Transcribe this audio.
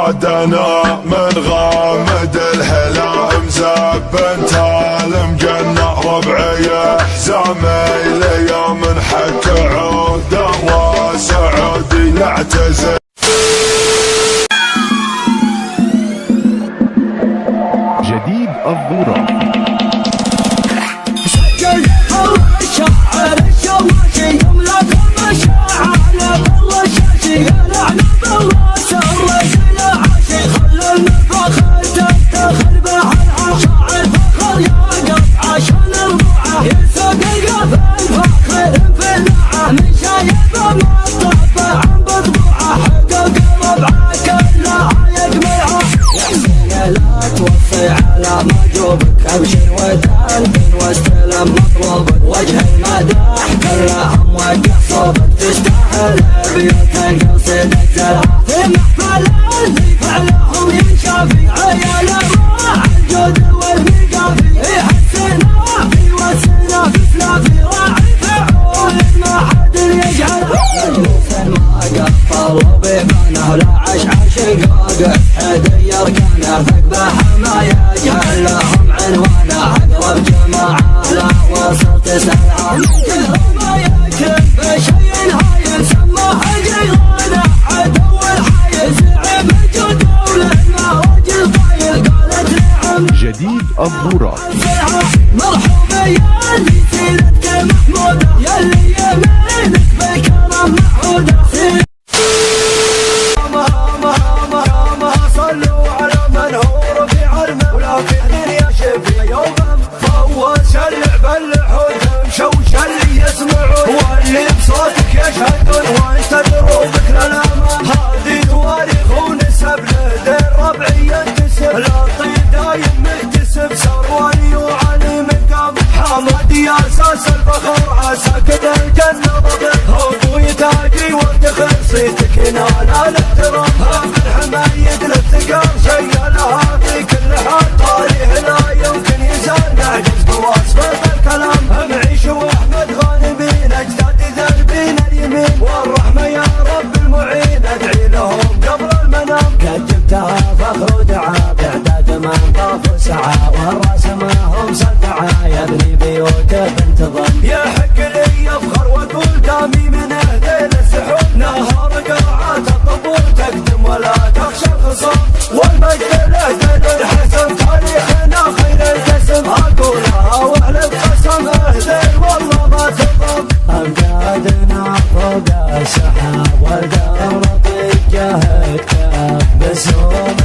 عادنا من غامد الهلا مزبن تالم جنة ربعي زميلي من حك عوده وسعودي يعتزل. جديد الذرة. سجل الشاعر الشواشي يملك المشاعر بالرشاشي يلعن بالراس الرجل عاشي خلى المفاخر تفتخر بحالها شاعر فخر يا قف عشان الرعاه يسوق القف الفاخر انفلعه من شايب مطبع عن بطبوعه حقق ربعه كلها يقمعها يا حسين لا توصي على مجوبك ابشر وتنفن واستلم مطلوبك وجه المداح كلهم وقع صوبك تستاهل بيوت قصيدك زرعه في محفل اللي فعلهم ينشافي عيال الراح الجود والمقافي يحسنا في وسنا في سلافي راعي فعول ما حد يجهله مجلس ما قفل بيبانه لا عشعش قاقف حدي اركانه ثقبه ما يجهل لهم عنوانه اقرب جماعه لا وصل تسال عنه ما يكتب بشيء هاي سماه جيرانه عدو الحي زعم الجدول ما رجل طايل قالت نعم. جديد الذرة. مرحبا يا اللي سيرتك محموده يلي يمينك بالكرم معهوده صلوا على من هو رفيع المولى في الدنيا شفيع يوم فوز اللعب اللحود مشوش اللي يسمعون واللي بصوتك يشهدون وانت دروبك للامام هذه تواريخ ونسب لدين ربعي ينتسب للطيب دايم مكتسب سرواني وعلي مقام حمادي اساس الفخر عساكد الجنه ضبط ابوي تاجي وافتخر صيتك ينال الاحترام الحمايد للثقام شي لها في كل حال طاريه لا يمكن يزال نعجز بوصف الكلام معيش واحمد غانمين اجدادي ذنبين اليمين والرحمه يا رب المعين ادعي لهم قبل المنام كتبتها فخر ودعاء باعداد من طاف وسعى والراس ما هم صدعى يبني بيوته بنت ظن يحق لي يفخر واقول دامي من اهدي السحور نهار قاعات الطبور تقدم ولا تخشى الخصام والمجد له الحسن تاريخنا خير الجسم اقولها واحلف قسم اهدي والله ما تضم امجادنا فوق السحاب والدار طيب جهد كاف بسوم